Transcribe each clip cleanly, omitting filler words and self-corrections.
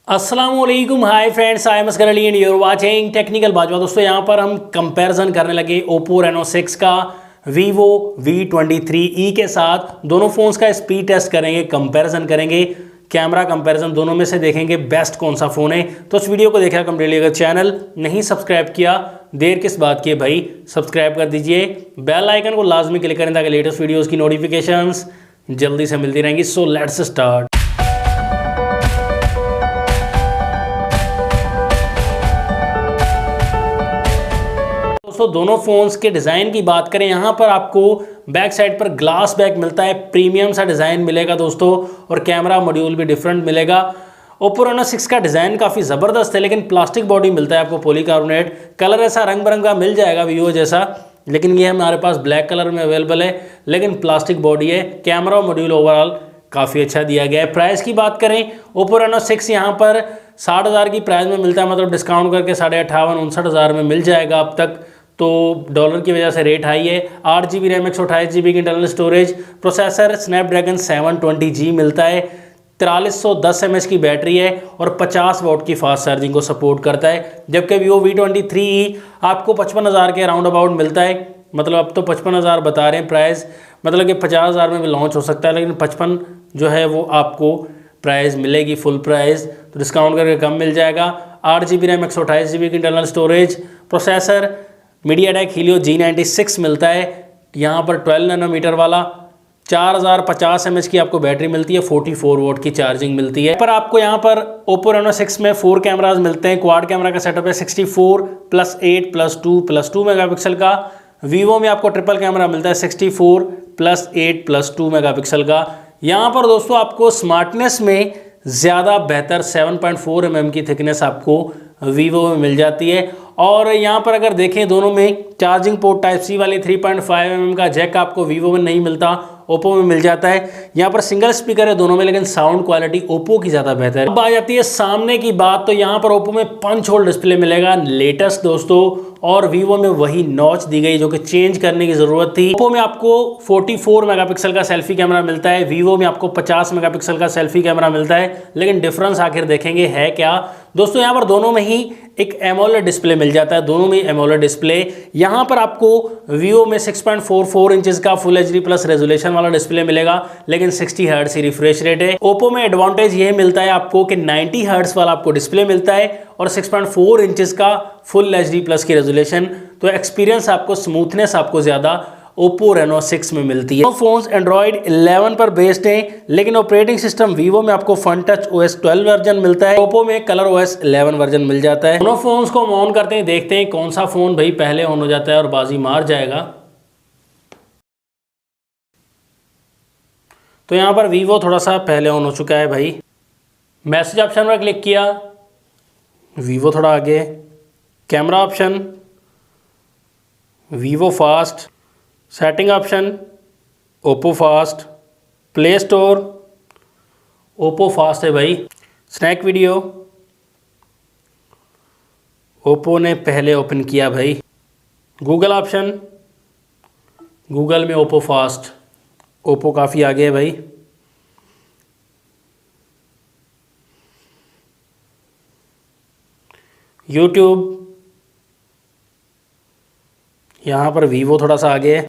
अस्सलामुअलैकुम, hi friends, I am Asgar Ali and you are watching technical Bajwa. दोस्तों यहाँ पर हम कंपैरिजन करने लगे ओप्पो रेनो 6 का वीवो V23e के साथ। दोनों फ़ोन्स का स्पीड टेस्ट करेंगे, कंपैरिजन करेंगे, कैमरा कंपैरिजन दोनों में से देखेंगे बेस्ट कौन सा फ़ोन है। तो इस वीडियो को देखा कम्प्लीटली। अगर चैनल नहीं सब्सक्राइब किया, देर किस बात की है भाई, सब्सक्राइब कर दीजिए, बेल आइकन को लाजमी क्लिक करें ताकि लेटेस्ट वीडियोज़ की नोटिफिकेशंस जल्दी से मिलती रहेंगी। So let's start. दोस्तों दोनों फ़ोन्स के डिज़ाइन की बात करें, यहाँ पर आपको बैक साइड पर ग्लास बैक मिलता है, प्रीमियम सा डिज़ाइन मिलेगा दोस्तों, और कैमरा मॉड्यूल भी डिफरेंट मिलेगा। ओप्पो रेनो 6 का डिज़ाइन काफ़ी ज़बरदस्त है, लेकिन प्लास्टिक बॉडी मिलता है आपको, पॉलीकार्बोनेट। कलर ऐसा रंग बिरंगा मिल जाएगा वीवो जैसा, लेकिन ये हमारे पास ब्लैक कलर में अवेलेबल है, लेकिन प्लास्टिक बॉडी है। कैमरा मॉड्यूल ओवरऑल काफ़ी अच्छा दिया गया है। प्राइस की बात करें, ओप्पो रेनो 6 यहाँ पर 60,000 की प्राइस में मिलता है, मतलब डिस्काउंट करके 58,000-59,000 में मिल जाएगा अब तक। तो डॉलर की वजह से रेट हाई है। 8GB रैम, 128GB की internal storage, processor Snapdragon 720G मिलता है, 4310 mAh की बैटरी है और 50 वाट की फास्ट चार्जिंग को सपोर्ट करता है। जबकि वीवो V23e आपको 55,000 के राउंड अबाउट मिलता है, मतलब अब तो 55,000 बता रहे हैं प्राइस, मतलब कि 50,000 में भी लॉन्च हो सकता है, लेकिन 55 जो है वो आपको प्राइस मिलेगी फुल प्राइस, तो डिस्काउंट करके कम मिल जाएगा। 8GB रैम, 128GB की internal storage, processor MediaTek Helio G96 मिलता है, यहाँ पर 12 नैनोमीटर वाला, 4050 mAh की आपको बैटरी मिलती है, 44 वाट की चार्जिंग मिलती है। पर आपको यहाँ पर ओप्पो रेनो 6 में 4 कैमराज मिलते हैं। क्वाड कैमरा का सेटअप है, 64+8+2+2 मेगापिक्सल का। वीवो में आपको ट्रिपल कैमरा मिलता है, 64+8+2 मेगापिक्सल का। यहाँ पर दोस्तों आपको स्मार्टनेस में ज़्यादा बेहतर 7.4 mm की थिकनेस आपको वीवो में मिल जाती है। और यहाँ पर अगर देखें, दोनों में चार्जिंग पोर्ट टाइप सी वाली 3.5 mm का जैक आपको वीवो में नहीं मिलता, ओप्पो में मिल जाता है। यहाँ पर सिंगल स्पीकर है दोनों में, लेकिन साउंड क्वालिटी ओप्पो की ज़्यादा बेहतर है। अब आ जाती है सामने की बात, तो यहाँ पर ओप्पो में पंच होल डिस्प्ले मिलेगा लेटेस्ट दोस्तों, और वीवो में वही नॉच दी गई जो कि चेंज करने की ज़रूरत थी। ओप्पो में आपको 44 मेगापिक्सल का सेल्फी कैमरा मिलता है, वीवो में आपको 50 मेगापिक्सल का सेल्फी कैमरा मिलता है। लेकिन डिफरेंस आखिर देखेंगे है क्या दोस्तों, यहाँ पर दोनों में ही एक एमोलेड डिस्प्ले मिल जाता है, दोनों में एमोलेड डिस्प्ले। यहाँ पर आपको वीवो में 6.44 इंचेस का फुल HD प्लस रेजोल्यूशन वाला डिस्प्ले मिलेगा, लेकिन 60 हर्ट्ज की रिफ्रेश रेट है। ओप्पो में एडवांटेज ये मिलता है आपको कि 90 हर्ट्ज वाला आपको डिस्प्ले मिलता है और 6.4 इंचेस का फुल HD प्लस की रेजोल्यूशन। तो एक्सपीरियंस आपको, स्मूथनेस आपको ज़्यादा ओप्पो रेनो 6 में मिलती है। दोनों फोन्स एंड्रॉइड 11 पर बेस्ड हैं, लेकिन ऑपरेटिंग सिस्टम वीवो में आपको फन टच OS 12 वर्जन मिलता है, ओप्पो में कलर OS 11 वर्जन मिल जाता है। दोनों फोन्स को हम ऑन करते हैं, देखते हैं कौन सा फोन भाई पहले ऑन हो जाता है और बाजी मार जाएगा। तो यहाँ पर वीवो थोड़ा सा पहले ऑन हो चुका है भाई। मैसेज ऑप्शन पर क्लिक किया, वीवो थोड़ा आगे। Camera option, Vivo fast. Setting option, Oppo fast. Play store, Oppo fast है भाई। स्नैक वीडियो, ओप्पो ने पहले ओपन किया भाई। गूगल ऑप्शन, गूगल में ओप्पो फास्ट, ओप्पो काफ़ी आगे है भाई। यूट्यूब, यहाँ पर वीवो थोड़ा सा आगे है।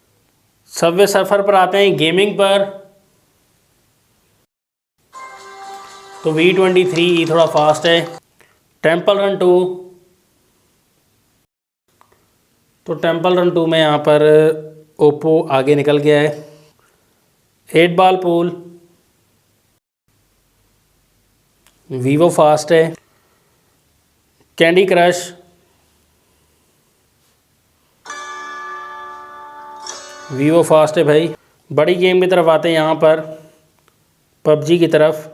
सबवे सर्फर पर आते हैं, गेमिंग पर तो V23e थोड़ा फास्ट है। टेम्पल रन 2, तो टेम्पल रन 2 में यहाँ पर ओप्पो आगे निकल गया है। 8 बॉल पूल, वीवो फास्ट है। कैंडी क्रश, वीवो फास्ट है भाई। बड़ी गेम की तरफ आते हैं, यहाँ पर पबजी की तरफ,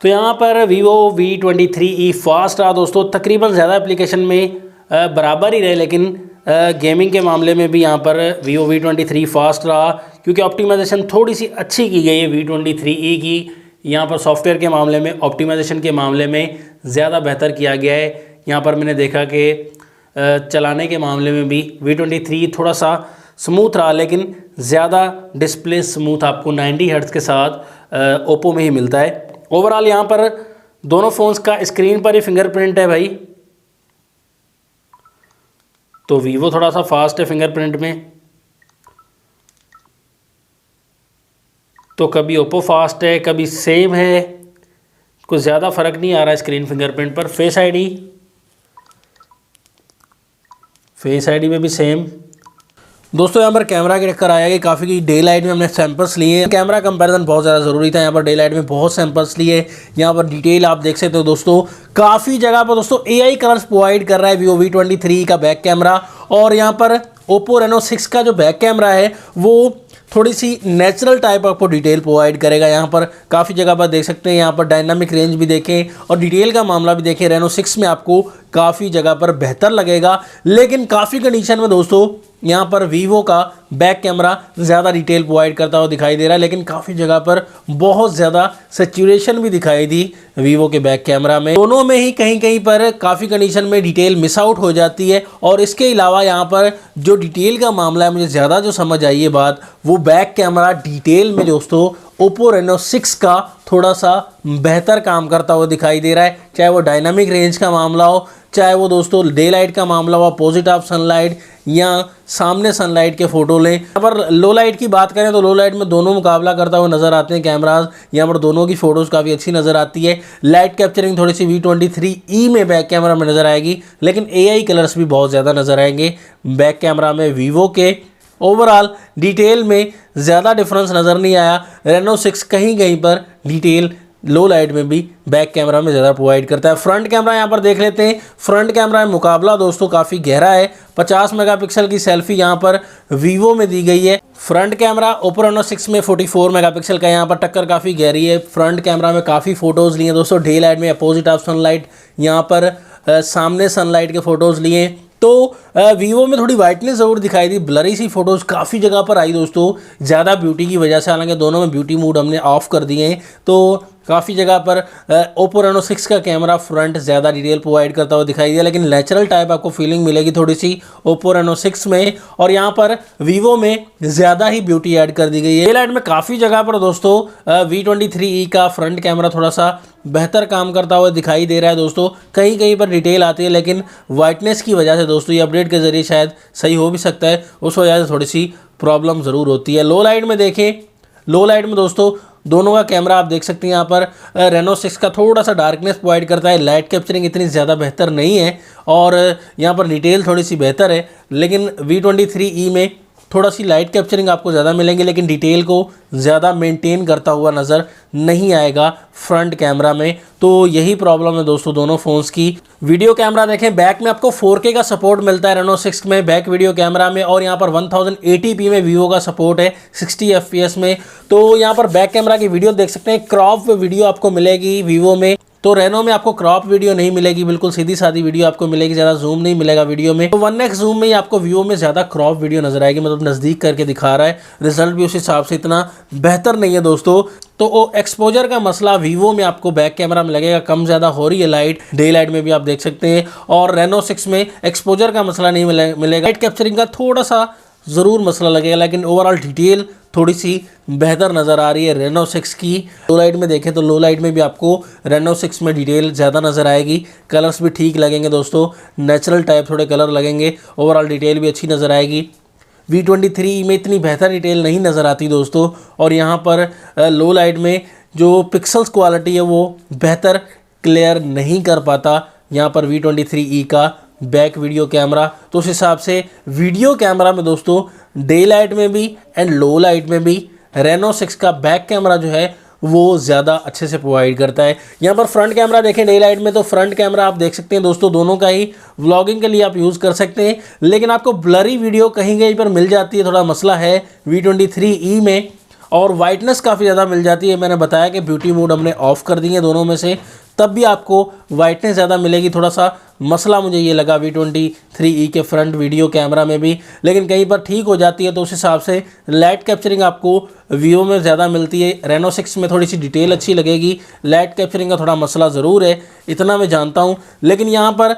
तो यहाँ पर वीवो V23e फास्ट रहा दोस्तों। तकरीबन ज़्यादा एप्लीकेशन में बराबर ही रहे, लेकिन गेमिंग के मामले में भी यहाँ पर वीवो V23 फास्ट रहा, क्योंकि ऑप्टिमाइजेशन थोड़ी सी अच्छी की गई है V23e की। यहाँ पर सॉफ्टवेयर के मामले में, ऑप्टिमाइजेशन के मामले में ज़्यादा बेहतर किया गया है। यहाँ पर मैंने देखा कि चलाने के मामले में भी V23 थोड़ा सा स्मूथ रहा, लेकिन ज़्यादा डिस्प्ले स्मूथ आपको 90 हर्ट्ज़ के साथ ओप्पो में ही मिलता है। ओवरऑल यहाँ पर दोनों फ़ोन्स का स्क्रीन पर ही फिंगरप्रिंट है भाई, तो वीवो थोड़ा सा फास्ट है फिंगरप्रिंट में, तो कभी ओप्पो फास्ट है कभी सेम है, कुछ ज़्यादा फ़र्क नहीं आ रहा है स्क्रीन फिंगरप्रिंट पर। फेस आईडी में भी सेम। दोस्तों यहाँ पर कैमरा की टक्कर आया कि काफ़ी डे लाइट में हमने सैंपल्स लिए। कैमरा कंपैरिजन बहुत ज़्यादा ज़रूरी था, यहाँ पर डे लाइट में बहुत सैंपल्स लिए। यहाँ पर डिटेल आप देख सकते हो दोस्तों, काफ़ी जगह पर दोस्तों AI कलर्स प्रोवाइड कर रहा है Vivo V23 का बैक कैमरा। और यहाँ पर Oppo Reno 6 का जो बैक कैमरा है वो थोड़ी सी नेचुरल टाइप आपको डिटेल प्रोवाइड करेगा। यहाँ पर काफ़ी जगह पर देख सकते हैं, यहाँ पर डायनामिक रेंज भी देखें और डिटेल का मामला भी देखें। Reno 6 में आपको काफ़ी जगह पर बेहतर लगेगा, लेकिन काफ़ी कंडीशन में दोस्तों यहाँ पर वीवो का बैक कैमरा ज़्यादा डिटेल प्रोवाइड करता हुआ दिखाई दे रहा है, लेकिन काफ़ी जगह पर बहुत ज़्यादा सैचुरेशन भी दिखाई दी वीवो के बैक कैमरा में। दोनों में ही कहीं कहीं पर काफ़ी कंडीशन में डिटेल मिस आउट हो जाती है। और इसके अलावा यहाँ पर जो डिटेल का मामला है, मुझे ज़्यादा जो समझ आई है बात, वो बैक कैमरा डिटेल में दोस्तों Oppo Reno 6 का थोड़ा सा बेहतर काम करता हुआ दिखाई दे रहा है। चाहे वो डायनामिक रेंज का मामला हो, चाहे वो दोस्तों डे लाइट का मामला हो, अपोजिट ऑफ सनलाइट या सामने सनलाइट के फ़ोटो लें। यहाँ पर लो लाइट की बात करें तो लो लाइट में दोनों मुकाबला करता हुआ नज़र आते हैं कैमराज। यहाँ पर दोनों की फ़ोटोज़ काफ़ी अच्छी नज़र आती है। लाइट कैप्चरिंग थोड़ी सी V23e में बैक कैमरा में नज़र आएगी, लेकिन AI कलर्स भी बहुत ज़्यादा नज़र आएंगे बैक कैमरा में वीवो के। ओवरऑल डिटेल में ज़्यादा डिफरेंस नज़र नहीं आया। Reno 6 कहीं कहीं पर डिटेल लो लाइट में भी बैक कैमरा में ज़्यादा प्रोवाइड करता है। फ्रंट कैमरा यहाँ पर देख लेते हैं। फ्रंट कैमरा में मुकाबला दोस्तों काफ़ी गहरा है। 50 मेगापिक्सल की सेल्फी यहाँ पर वीवो में दी गई है। फ्रंट कैमरा Oppo Reno 6 में 44 मेगापिक्सल का, यहाँ पर टक्कर काफ़ी गहरी है। फ्रंट कैमरा में काफ़ी फ़ोटोज़ लिए दोस्तों डे लाइट में, अपोजिट ऑफ सनलाइट, यहाँ पर सामने सनलाइट के फ़ोटोज़ लिए। तो वीवो में थोड़ी वाइटनेस ज़रूर दिखाई दी, ब्लरी सी फोटोज़ काफ़ी जगह पर आई दोस्तों, ज़्यादा ब्यूटी की वजह से। हालांकि दोनों में ब्यूटी मोड हमने ऑफ कर दिए हैं, तो काफ़ी जगह पर Oppo Reno 6 का कैमरा फ्रंट ज़्यादा डिटेल प्रोवाइड करता हुआ दिखाई दिया, लेकिन नेचुरल टाइप आपको फीलिंग मिलेगी थोड़ी सी Oppo Reno 6 में। और यहाँ पर वीवो में ज़्यादा ही ब्यूटी ऐड कर दी गई है। लाइट में काफ़ी जगह पर दोस्तों V23e का फ्रंट कैमरा थोड़ा सा बेहतर काम करता हुआ दिखाई दे रहा है दोस्तों। कहीं कहीं पर डिटेल आती है, लेकिन वाइटनेस की वजह से दोस्तों ये अपडेट के ज़रिए शायद सही हो भी सकता है, उस वजह से थोड़ी सी प्रॉब्लम ज़रूर होती है। लो लाइट में देखें, लो लाइट में दोस्तों दोनों का कैमरा आप देख सकते हैं। यहाँ पर Reno 6 का थोड़ा सा डार्कनेस प्रोवाइड करता है, लाइट कैप्चरिंग इतनी ज़्यादा बेहतर नहीं है और यहाँ पर डिटेल थोड़ी सी बेहतर है। लेकिन V23e में थोड़ा सी लाइट कैप्चरिंग आपको ज़्यादा मिलेंगे, लेकिन डिटेल को ज़्यादा मेंटेन करता हुआ नज़र नहीं आएगा फ्रंट कैमरा में। तो यही प्रॉब्लम है दोस्तों दोनों फ़ोन्स की। वीडियो कैमरा देखें, बैक में आपको 4K का सपोर्ट मिलता है Reno 6 में बैक वीडियो कैमरा में, और यहाँ पर 1080p में वीवो का सपोर्ट है 60 FPS में। तो यहाँ पर बैक कैमरा की वीडियो देख सकते हैं, क्रॉप वीडियो आपको मिलेगी वीवो में। तो रेनो में आपको क्रॉप वीडियो नहीं मिलेगी, बिल्कुल सीधी सादी वीडियो आपको मिलेगी, ज़्यादा जूम नहीं मिलेगा वीडियो में। तो 1x जूम में ही आपको वीवो में ज़्यादा क्रॉप वीडियो नजर आएगी, मतलब नज़दीक करके दिखा रहा है। रिजल्ट भी उस हिसाब से इतना बेहतर नहीं है दोस्तों। तो एक्सपोजर का मसला वीवो में आपको बैक कैमरा में लगेगा, कम ज़्यादा हो रही है लाइट, डे लाइट में भी आप देख सकते हैं। और Reno 6 में एक्सपोजर का मसला नहीं मिलेगा, लाइट कैप्चरिंग का थोड़ा सा ज़रूर मसला लगेगा, लेकिन ओवरऑल डिटेल थोड़ी सी बेहतर नज़र आ रही है Reno 6 की। लो लाइट में देखें तो लो लाइट में भी आपको Reno 6 में डिटेल ज़्यादा नज़र आएगी, कलर्स भी ठीक लगेंगे दोस्तों, नेचुरल टाइप थोड़े कलर लगेंगे, ओवरऑल डिटेल भी अच्छी नज़र आएगी। V23 में इतनी बेहतर डिटेल नहीं नज़र आती दोस्तों, और यहाँ पर लो लाइट में जो पिक्सल्स क्वालिटी है वो बेहतर क्लियर नहीं कर पाता यहाँ पर V23e का बैक वीडियो कैमरा। तो उस हिसाब से वीडियो कैमरा में दोस्तों डे लाइट में भी एंड लो लाइट में भी Reno 6 का बैक कैमरा जो है वो ज़्यादा अच्छे से प्रोवाइड करता है। यहाँ पर फ्रंट कैमरा देखें डे लाइट में, तो फ्रंट कैमरा आप देख सकते हैं दोस्तों, दोनों का ही व्लॉगिंग के लिए आप यूज़ कर सकते हैं, लेकिन आपको ब्लरी वीडियो कहीं कहीं पर मिल जाती है, थोड़ा मसला है V23e में। और वाइटनेस काफ़ी ज़्यादा मिल जाती है, मैंने बताया कि ब्यूटी मोड हमने ऑफ़ कर दिए दोनों में से, तब भी आपको वाइटनेस ज़्यादा मिलेगी। थोड़ा सा मसला मुझे ये लगा V23e के फ्रंट वीडियो कैमरा में भी, लेकिन कहीं पर ठीक हो जाती है। तो उस हिसाब से लाइट कैप्चरिंग आपको वीवो में ज़्यादा मिलती है, Reno 6 में थोड़ी सी डिटेल अच्छी लगेगी, लाइट कैप्चरिंग का थोड़ा मसला ज़रूर है, इतना मैं जानता हूँ। लेकिन यहाँ पर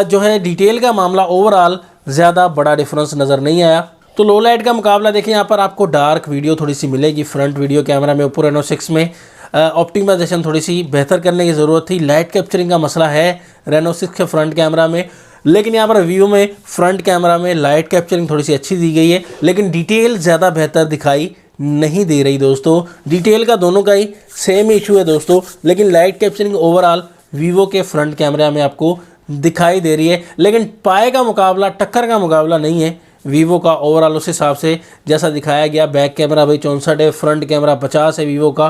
जो है डिटेल का मामला ओवरऑल ज़्यादा बड़ा डिफरेंस नज़र नहीं आया। तो लो लाइट का मुकाबला देखिए, यहाँ पर आपको डार्क वीडियो थोड़ी सी मिलेगी फ्रंट वीडियो कैमरा में Oppo Reno 6 में। ऑप्टिमाइजेशन थोड़ी सी बेहतर करने की ज़रूरत थी। लाइट कैप्चरिंग का मसला है रेनो 6 के फ्रंट कैमरा में, लेकिन यहाँ पर वीवो में फ्रंट कैमरा में लाइट कैप्चरिंग थोड़ी सी अच्छी दी गई है, लेकिन डिटेल ज़्यादा बेहतर दिखाई नहीं दे रही दोस्तों। डिटेल का दोनों का ही सेम इशू है दोस्तों, लेकिन लाइट कैप्चरिंग ओवरऑल वीवो के फ्रंट कैमरा में आपको दिखाई दे रही है। लेकिन पाए का मुकाबला, टक्कर का मुकाबला नहीं है वीवो का ओवरऑल उस हिसाब से जैसा दिखाया गया। बैक कैमरा भाई 64 है, फ्रंट कैमरा 50 है वीवो का,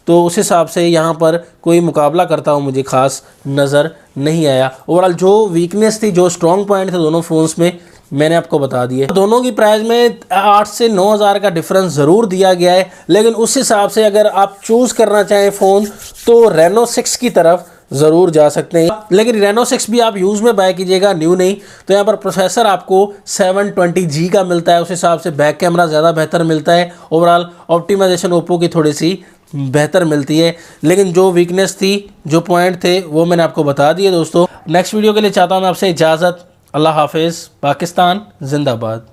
तो उस हिसाब से यहाँ पर कोई मुकाबला करता हुआ मुझे खास नज़र नहीं आया। ओवरऑल जो वीकनेस थी, जो स्ट्रॉन्ग पॉइंट थे दोनों फ़ोन्स में, मैंने आपको बता दिए। दोनों की प्राइस में 8 से 9 हज़ार का डिफरेंस ज़रूर दिया गया है, लेकिन उस हिसाब से अगर आप चूज़ करना चाहें फ़ोन तो रेनो 6 की तरफ ज़रूर जा सकते हैं। लेकिन रेनो 6 भी आप यूज़ में बाय कीजिएगा, न्यू नहीं। तो यहाँ पर प्रोसेसर आपको 720G का मिलता है, उस हिसाब से बैक कैमरा ज़्यादा बेहतर मिलता है। ओवरऑल ऑप्टिमाइजेशन ओप्पो की थोड़ी सी बेहतर मिलती है, लेकिन जो वीकनेस थी, जो पॉइंट थे, वो मैंने आपको बता दिए दोस्तों। नेक्स्ट वीडियो के लिए चाहता हूँ मैं आपसे इजाज़त। अल्लाह हाफिज़। पाकिस्तान जिंदाबाद।